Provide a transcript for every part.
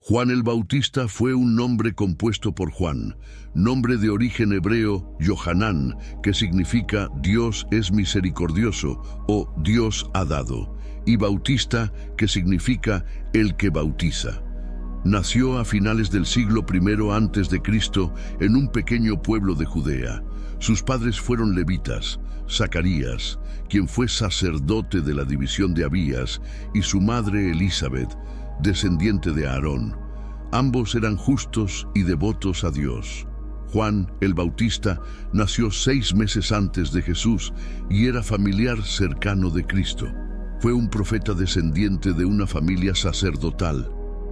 Juan el Bautista fue un nombre compuesto por Juan, nombre de origen hebreo Yohanan, que significa Dios es misericordioso o Dios ha dado, y Bautista, que significa el que bautiza. Nació a finales del siglo I a.C. en un pequeño pueblo de Judea. Sus padres fueron levitas, Zacarías, quien fue sacerdote de la división de Abías, y su madre Elizabeth, descendiente de Aarón. Ambos eran justos y devotos a Dios. Juan el Bautista nació 6 meses antes de Jesús y era familiar cercano de Cristo. Fue un profeta descendiente de una familia sacerdotal,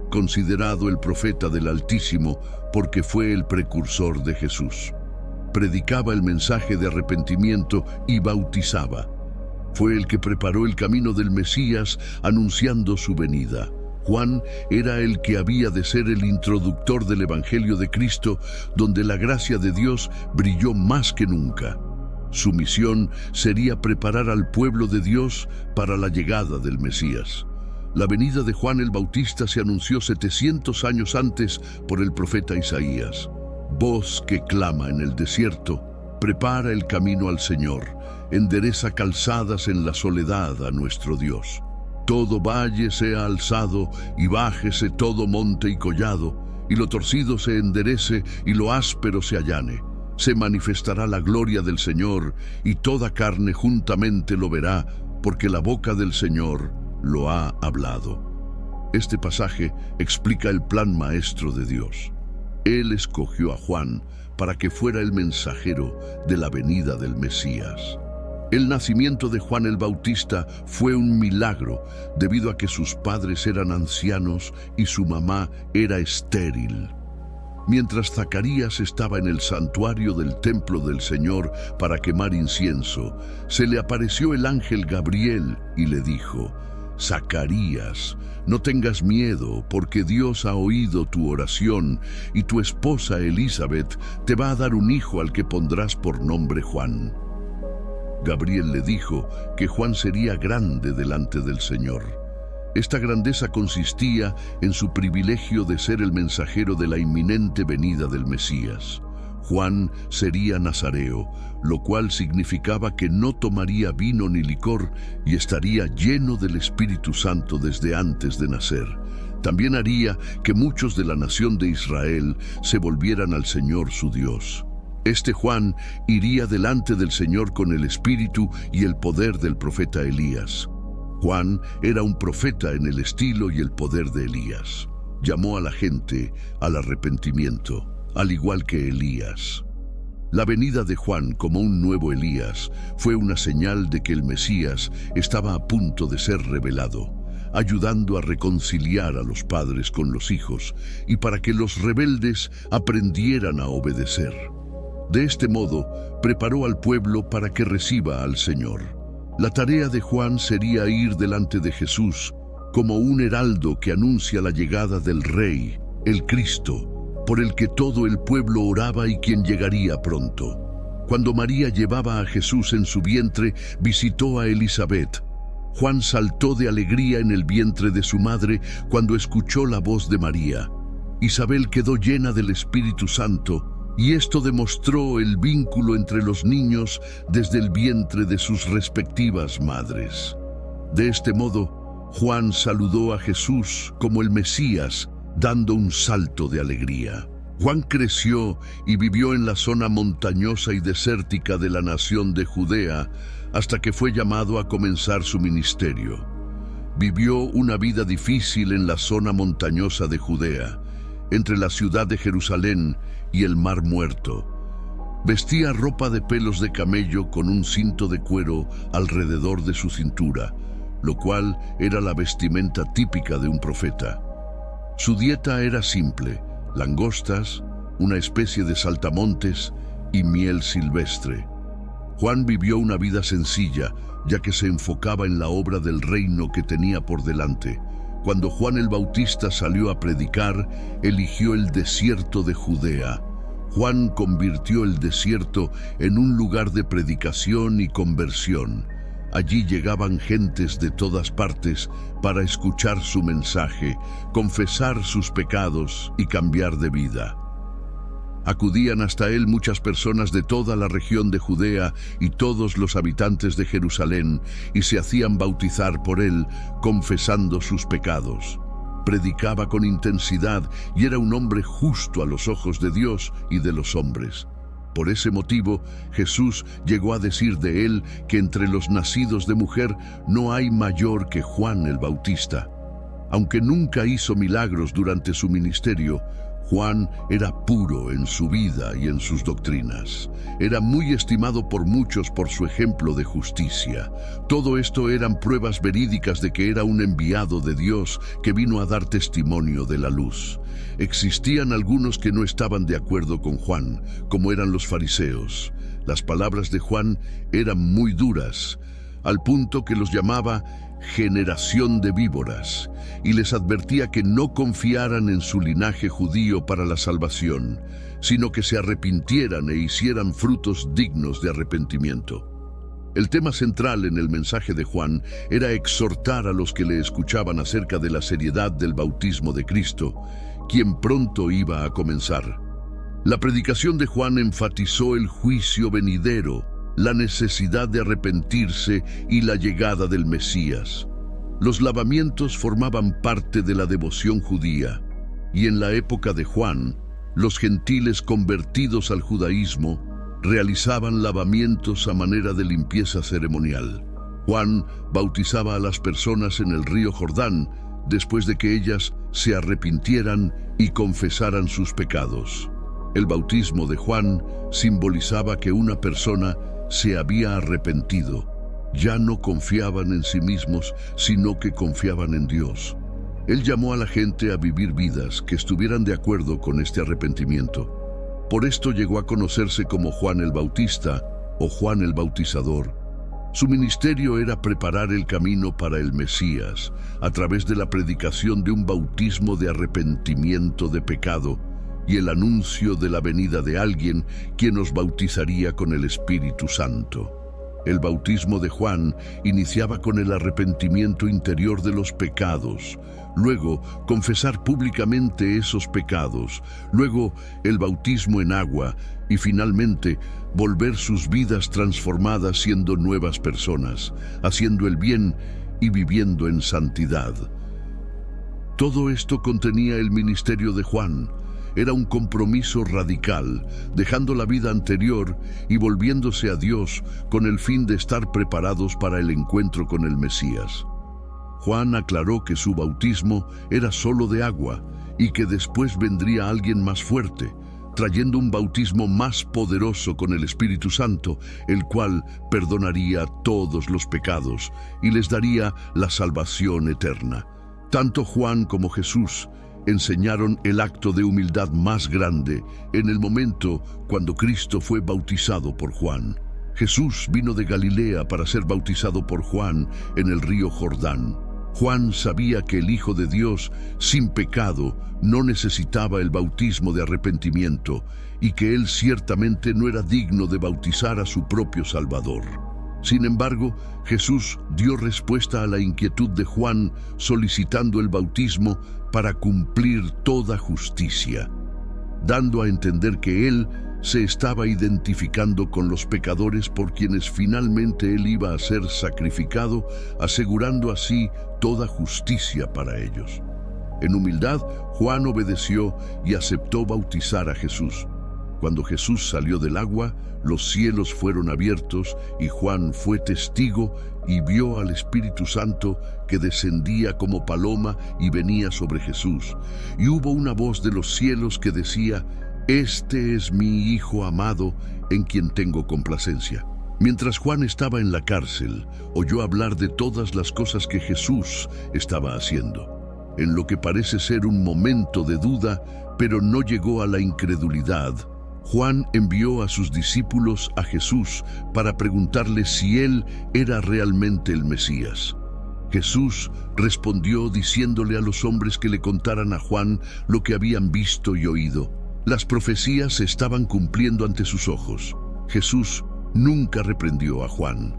considerado el profeta del Altísimo porque fue el precursor de Jesús. Predicaba el mensaje de arrepentimiento y bautizaba. Fue el que preparó el camino del Mesías anunciando su venida. Juan era el que había de ser el introductor del Evangelio de Cristo, donde la gracia de Dios brilló más que nunca. Su misión sería preparar al pueblo de Dios para la llegada del Mesías. La venida de Juan el Bautista se anunció 700 años antes por el profeta Isaías. Voz que clama en el desierto, prepara el camino al Señor, endereza calzadas en la soledad a nuestro Dios. Todo valle sea alzado y bájese todo monte y collado, y lo torcido se enderece y lo áspero se allane. Se manifestará la gloria del Señor, y toda carne juntamente lo verá, porque la boca del Señor lo ha hablado. Este pasaje explica el plan maestro de Dios. Él escogió a Juan para que fuera el mensajero de la venida del Mesías. El nacimiento de Juan el Bautista fue un milagro debido a que sus padres eran ancianos y su mamá era estéril. Mientras Zacarías estaba en el santuario del templo del Señor para quemar incienso, se le apareció el ángel Gabriel y le dijo: Zacarías, no tengas miedo, porque Dios ha oído tu oración y tu esposa Elizabeth te va a dar un hijo al que pondrás por nombre Juan. Gabriel le dijo que Juan sería grande delante del Señor. Esta grandeza consistía en su privilegio de ser el mensajero de la inminente venida del Mesías. Juan sería nazareo, lo cual significaba que no tomaría vino ni licor y estaría lleno del Espíritu Santo desde antes de nacer. También haría que muchos de la nación de Israel se volvieran al Señor su Dios. Este Juan iría delante del Señor con el espíritu y el poder del profeta Elías. Juan era un profeta en el estilo y el poder de Elías. Llamó a la gente al arrepentimiento, al igual que Elías. La venida de Juan como un nuevo Elías fue una señal de que el Mesías estaba a punto de ser revelado, ayudando a reconciliar a los padres con los hijos y para que los rebeldes aprendieran a obedecer. De este modo, preparó al pueblo para que reciba al Señor. La tarea de Juan sería ir delante de Jesús como un heraldo que anuncia la llegada del Rey, el Cristo, por el que todo el pueblo oraba y quien llegaría pronto. Cuando María llevaba a Jesús en su vientre, visitó a Elizabeth. Juan saltó de alegría en el vientre de su madre cuando escuchó la voz de María. Isabel quedó llena del Espíritu Santo, y esto demostró el vínculo entre los niños desde el vientre de sus respectivas madres. De este modo, Juan saludó a Jesús como el Mesías, dando un salto de alegría. Juan creció y vivió en la zona montañosa y desértica de la nación de Judea hasta que fue llamado a comenzar su ministerio. Vivió una vida difícil en la zona montañosa de Judea, entre la ciudad de Jerusalén y el Mar Muerto. Vestía ropa de pelos de camello con un cinto de cuero alrededor de su cintura, lo cual era la vestimenta típica de un profeta. Su dieta era simple: langostas, una especie de saltamontes y miel silvestre. Juan vivió una vida sencilla, ya que se enfocaba en la obra del reino que tenía por delante. Cuando Juan el Bautista salió a predicar, eligió el desierto de Judea. Juan convirtió el desierto en un lugar de predicación y conversión. Allí llegaban gentes de todas partes para escuchar su mensaje, confesar sus pecados y cambiar de vida. Acudían hasta él muchas personas de toda la región de Judea y todos los habitantes de Jerusalén, y se hacían bautizar por él, confesando sus pecados. Predicaba con intensidad y era un hombre justo a los ojos de Dios y de los hombres. Por ese motivo, Jesús llegó a decir de él que entre los nacidos de mujer no hay mayor que Juan el Bautista. Aunque nunca hizo milagros durante su ministerio, Juan era puro en su vida y en sus doctrinas. Era muy estimado por muchos por su ejemplo de justicia. Todo esto eran pruebas verídicas de que era un enviado de Dios que vino a dar testimonio de la luz. Existían algunos que no estaban de acuerdo con Juan, como eran los fariseos. Las palabras de Juan eran muy duras, al punto que los llamaba generación de víboras, y les advertía que no confiaran en su linaje judío para la salvación, sino que se arrepintieran e hicieran frutos dignos de arrepentimiento. El tema central en el mensaje de Juan era exhortar a los que le escuchaban acerca de la seriedad del bautismo de Cristo, quien pronto iba a comenzar. La predicación de Juan enfatizó el juicio venidero, la necesidad de arrepentirse y la llegada del Mesías. Los lavamientos formaban parte de la devoción judía, y en la época de Juan, los gentiles convertidos al judaísmo realizaban lavamientos a manera de limpieza ceremonial. Juan bautizaba a las personas en el río Jordán después de que ellas se arrepintieran y confesaran sus pecados. El bautismo de Juan simbolizaba que una persona se había arrepentido. Ya no confiaban en sí mismos, sino que confiaban en Dios. Él llamó a la gente a vivir vidas que estuvieran de acuerdo con este arrepentimiento. Por esto llegó a conocerse como Juan el Bautista o Juan el Bautizador. Su ministerio era preparar el camino para el Mesías a través de la predicación de un bautismo de arrepentimiento de pecado y el anuncio de la venida de alguien quien nos bautizaría con el Espíritu Santo. El bautismo de Juan iniciaba con el arrepentimiento interior de los pecados, luego confesar públicamente esos pecados, luego el bautismo en agua y finalmente volver sus vidas transformadas siendo nuevas personas, haciendo el bien y viviendo en santidad. Todo esto contenía el ministerio de Juan. Era un compromiso radical, dejando la vida anterior y volviéndose a Dios con el fin de estar preparados para el encuentro con el Mesías. Juan aclaró que su bautismo era solo de agua y que después vendría alguien más fuerte, trayendo un bautismo más poderoso con el Espíritu Santo, el cual perdonaría todos los pecados y les daría la salvación eterna. Tanto Juan como Jesús enseñaron el acto de humildad más grande en el momento cuando Cristo fue bautizado por Juan. Jesús vino de Galilea para ser bautizado por Juan en el río Jordán. Juan sabía que el Hijo de Dios, sin pecado, no necesitaba el bautismo de arrepentimiento y que él ciertamente no era digno de bautizar a su propio Salvador. Sin embargo, Jesús dio respuesta a la inquietud de Juan solicitando el bautismo para cumplir toda justicia, dando a entender que él se estaba identificando con los pecadores por quienes finalmente él iba a ser sacrificado, asegurando así toda justicia para ellos. En humildad, Juan obedeció y aceptó bautizar a Jesús. Cuando Jesús salió del agua, los cielos fueron abiertos y Juan fue testigo y vio al Espíritu Santo que descendía como paloma y venía sobre Jesús. Y hubo una voz de los cielos que decía: «Este es mi Hijo amado, en quien tengo complacencia». Mientras Juan estaba en la cárcel, oyó hablar de todas las cosas que Jesús estaba haciendo. En lo que parece ser un momento de duda, pero no llegó a la incredulidad, Juan envió a sus discípulos a Jesús para preguntarle si él era realmente el Mesías. Jesús respondió diciéndole a los hombres que le contaran a Juan lo que habían visto y oído. Las profecías se estaban cumpliendo ante sus ojos. Jesús nunca reprendió a Juan.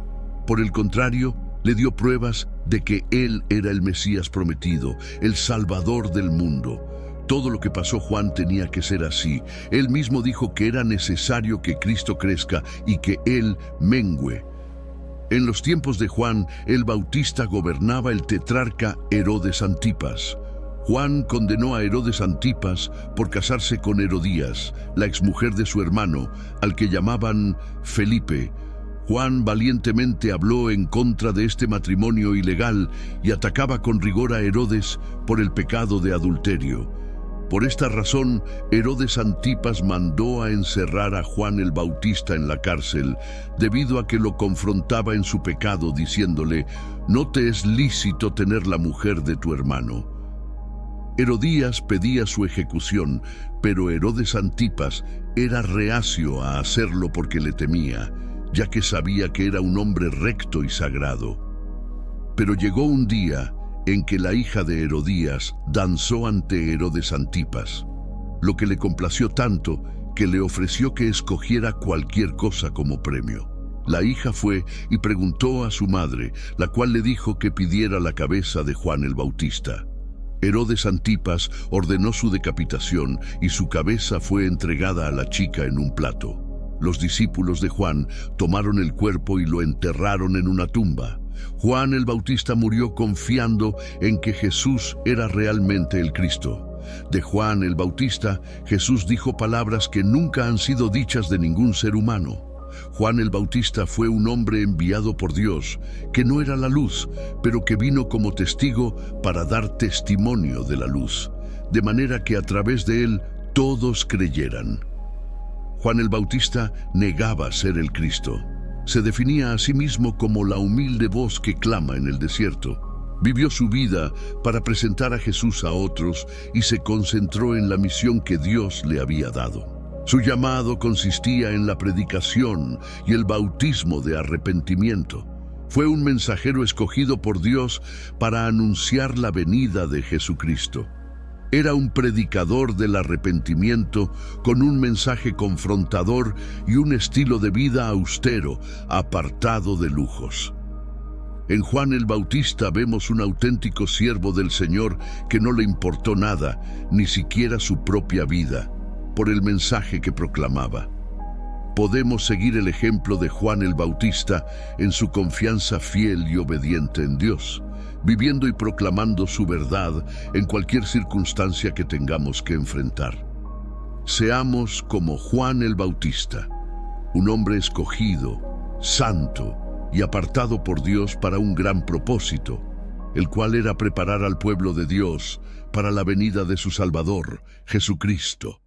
Por el contrario, le dio pruebas de que él era el Mesías prometido, el Salvador del mundo. Todo lo que pasó Juan tenía que ser así. Él mismo dijo que era necesario que Cristo crezca y que él mengüe. En los tiempos de Juan el Bautista gobernaba el tetrarca Herodes Antipas. Juan condenó a Herodes Antipas por casarse con Herodías, la exmujer de su hermano, al que llamaban Felipe. Juan valientemente habló en contra de este matrimonio ilegal y atacaba con rigor a Herodes por el pecado de adulterio. Por esta razón, Herodes Antipas mandó a encerrar a Juan el Bautista en la cárcel, debido a que lo confrontaba en su pecado, diciéndole: «No te es lícito tener la mujer de tu hermano». Herodías pedía su ejecución, pero Herodes Antipas era reacio a hacerlo porque le temía, ya que sabía que era un hombre recto y sagrado. Pero llegó un día en que la hija de Herodías danzó ante Herodes Antipas, lo que le complació tanto que le ofreció que escogiera cualquier cosa como premio. La hija fue y preguntó a su madre, la cual le dijo que pidiera la cabeza de Juan el Bautista. Herodes Antipas ordenó su decapitación y su cabeza fue entregada a la chica en un plato. Los discípulos de Juan tomaron el cuerpo y lo enterraron en una tumba. Juan el Bautista murió confiando en que Jesús era realmente el Cristo. De Juan el Bautista, Jesús dijo palabras que nunca han sido dichas de ningún ser humano. Juan el Bautista fue un hombre enviado por Dios, que no era la luz, pero que vino como testigo para dar testimonio de la luz, de manera que a través de él todos creyeran. Juan el Bautista negaba ser el Cristo. Se definía a sí mismo como la humilde voz que clama en el desierto. Vivió su vida para presentar a Jesús a otros y se concentró en la misión que Dios le había dado. Su llamado consistía en la predicación y el bautismo de arrepentimiento. Fue un mensajero escogido por Dios para anunciar la venida de Jesucristo. Era un predicador del arrepentimiento con un mensaje confrontador y un estilo de vida austero, apartado de lujos. En Juan el Bautista vemos un auténtico siervo del Señor que no le importó nada, ni siquiera su propia vida, por el mensaje que proclamaba. Podemos seguir el ejemplo de Juan el Bautista en su confianza fiel y obediente en Dios, viviendo y proclamando su verdad en cualquier circunstancia que tengamos que enfrentar. Seamos como Juan el Bautista, un hombre escogido, santo y apartado por Dios para un gran propósito, el cual era preparar al pueblo de Dios para la venida de su Salvador, Jesucristo.